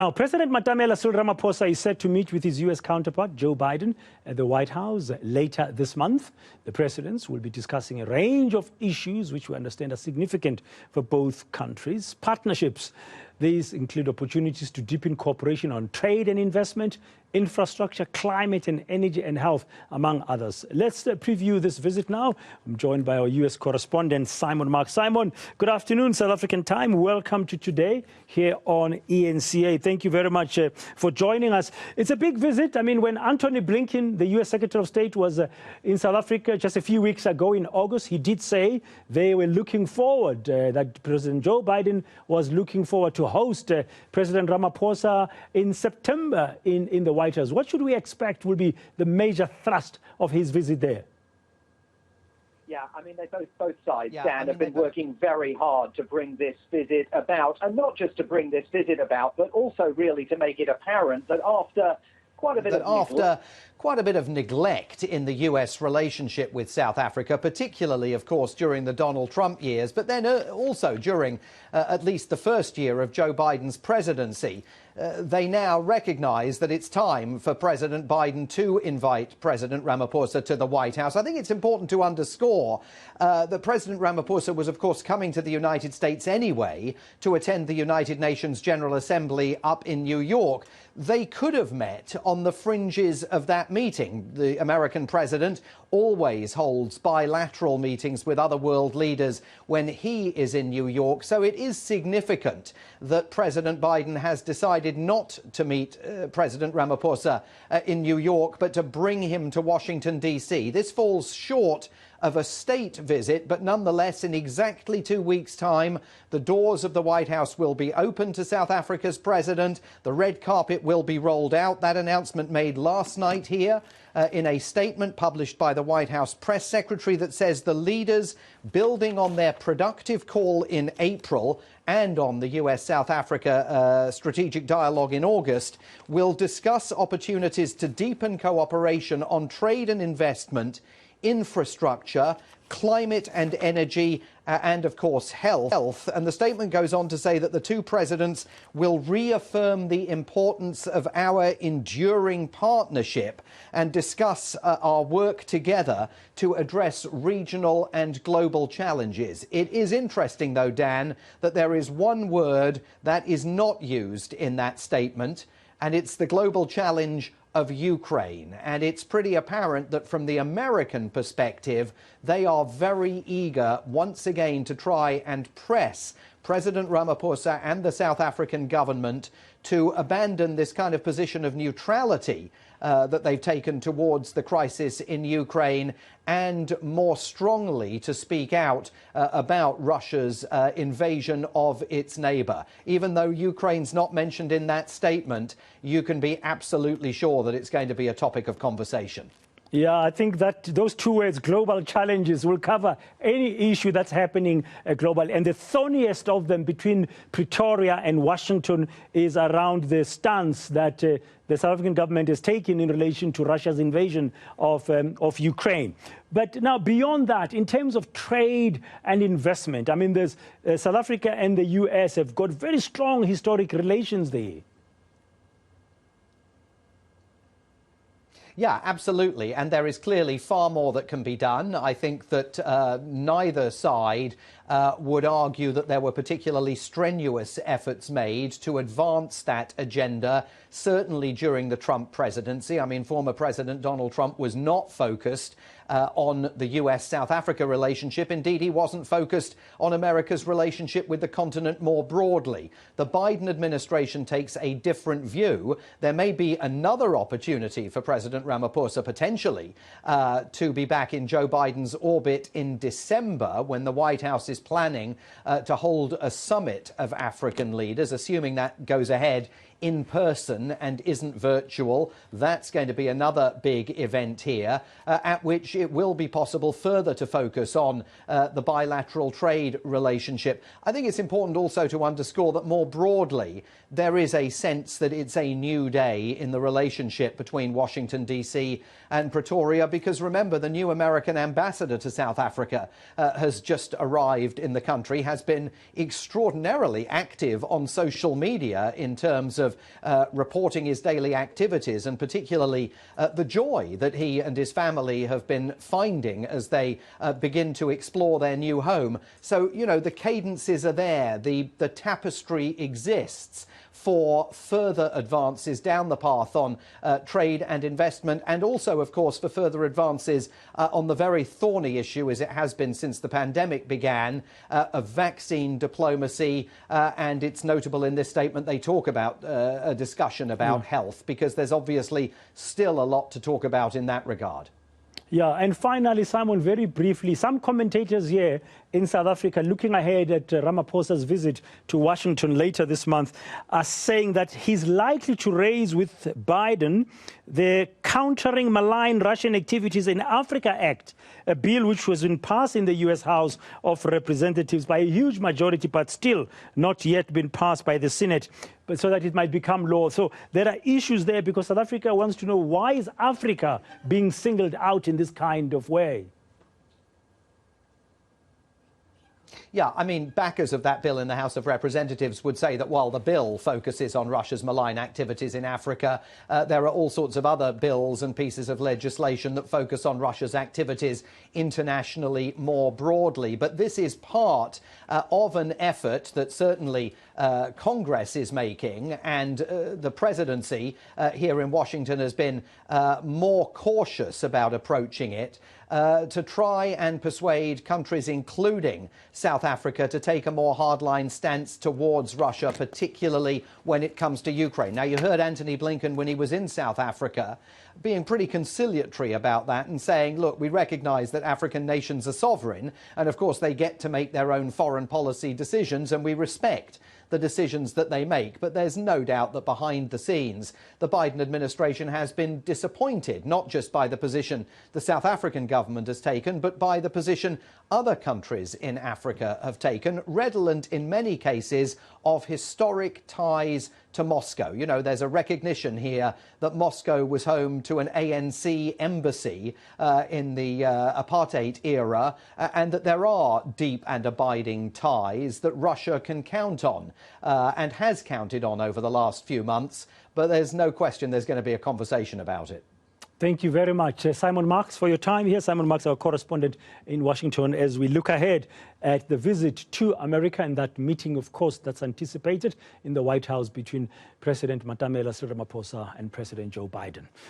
Now, President Cyril Ramaphosa is set to meet with his U.S. counterpart, Joe Biden, at the White House later this month. The presidents will be discussing a range of issues which we understand are significant for both countries. Partnerships. These include opportunities to deepen cooperation on trade and investment, infrastructure, climate and energy and health, among others. Let's preview this visit now. I'm joined by our U.S. correspondent, Simon Mark. Simon, good afternoon, South African time. Welcome to Today here on eNCA. Thank you very much for joining us. It's a big visit. I mean, when Antony Blinken, the U.S. Secretary of State, was in South Africa just a few weeks ago in August, he did say they were looking forward, that President Joe Biden was looking forward to host President Ramaphosa in September in the White House. What should we expect will be the major thrust of his visit there? Yeah, I mean, both sides, Dan, have been working very hard to bring this visit about, and not just to bring this visit about, but also really to make it apparent that after quite a bit of neglect in the U.S. relationship with South Africa, particularly, of course, during the Donald Trump years, but then also during at least the first year of Joe Biden's presidency. They now recognise that it's time for President Biden to invite President Ramaphosa to the White House. I think it's important to underscore that President Ramaphosa was, of course, coming to the United States anyway to attend the United Nations General Assembly up in New York. They could have met on the fringes of that meeting. The American president always holds bilateral meetings with other world leaders when he is in New York. So it is significant that President Biden has decided not to meet President Ramaphosa in New York, but to bring him to Washington, D.C. This falls short of a state visit, but nonetheless, in exactly 2 weeks' time, the doors of the White House will be open to South Africa's president. The red carpet will be rolled out. That announcement made last night here in a statement published by the White House press secretary that says the leaders, building on their productive call in April and on the US-South Africa strategic dialogue in August, will discuss opportunities to deepen cooperation on trade and investment, infrastructure, climate and energy, and of course health. And the statement goes on to say that the two presidents will reaffirm the importance of our enduring partnership and discuss our work together to address regional and global challenges. It is interesting, though, Dan, that there is one word that is not used in that statement, and it's the global challenge of Ukraine. And it's pretty apparent that from the American perspective, they are very eager once again to try and press President Ramaphosa and the South African government to abandon this kind of position of neutrality that they've taken towards the crisis in Ukraine, and more strongly to speak out about Russia's invasion of its neighbour. Even though Ukraine's not mentioned in that statement, you can be absolutely sure that it's going to be a topic of conversation. Yeah, I think that those two words, global challenges, will cover any issue that's happening globally. And the thorniest of them between Pretoria and Washington is around the stance that the South African government has taken in relation to Russia's invasion of Ukraine. But now, beyond that, in terms of trade and investment, I mean, there's South Africa and the US have got very strong historic relations there. Yeah, absolutely. And there is clearly far more that can be done. I think that neither side would argue that there were particularly strenuous efforts made to advance that agenda, certainly during the Trump presidency. I mean, former President Donald Trump was not focused on the US-South Africa relationship. Indeed, he wasn't focused on America's relationship with the continent more broadly. The Biden administration takes a different view. There may be another opportunity for President Ramaphosa potentially to be back in Joe Biden's orbit in December, when the White House is planning to hold a summit of African leaders, assuming that goes ahead in person and isn't virtual. That's going to be another big event here, at which it will be possible further to focus on the bilateral trade relationship. I think it's important also to underscore that more broadly, there is a sense that it's a new day in the relationship between Washington, D.C. and Pretoria, because remember, the new American ambassador to South Africa has just arrived in the country, has been extraordinarily active on social media in terms of of reporting his daily activities, and particularly the joy that he and his family have been finding as they begin to explore their new home. So, you know, the cadences are there, the tapestry exists for further advances down the path on trade and investment, and also, of course, for further advances on the very thorny issue, as it has been since the pandemic began, of vaccine diplomacy. And it's notable in this statement they talk about a discussion about health, because there's obviously still a lot to talk about in that regard. Yeah, and finally, Simon, very briefly, some commentators here in South Africa, looking ahead at Ramaphosa's visit to Washington later this month, are saying that he's likely to raise with Biden the Countering Malign Russian Activities in Africa Act, a bill which was passed in the U.S. House of Representatives by a huge majority, but still not yet been passed by the Senate, but so that it might become law. So there are issues there, because South Africa wants to know, why is Africa being singled out in this kind of way? Yeah, I mean, backers of that bill in the House of Representatives would say that while the bill focuses on Russia's malign activities in Africa, there are all sorts of other bills and pieces of legislation that focus on Russia's activities internationally more broadly. But this is part of an effort that certainly Congress is making, and the presidency here in Washington has been more cautious about approaching it, to try and persuade countries, including South Africa, to take a more hardline stance towards Russia, particularly when it comes to Ukraine. Now, you heard Antony Blinken, when he was in South Africa, being pretty conciliatory about that and saying, look, we recognise that African nations are sovereign, and of course they get to make their own foreign policy decisions, and we respect the decisions that they make. But there's no doubt that behind the scenes, the Biden administration has been disappointed, not just by the position the South African government has taken, but by the position other countries in Africa have taken, redolent in many cases of historic ties to Moscow. You know, there's a recognition here that Moscow was home to an ANC embassy in the apartheid era, and that there are deep and abiding ties that Russia can count on and has counted on over the last few months. But there's no question there's going to be a conversation about it. Thank you very much, Simon Marks, for your time here. Simon Marks, our correspondent in Washington, as we look ahead at the visit to America and that meeting, of course, that's anticipated in the White House between President Matamela Cyril Ramaphosa and President Joe Biden.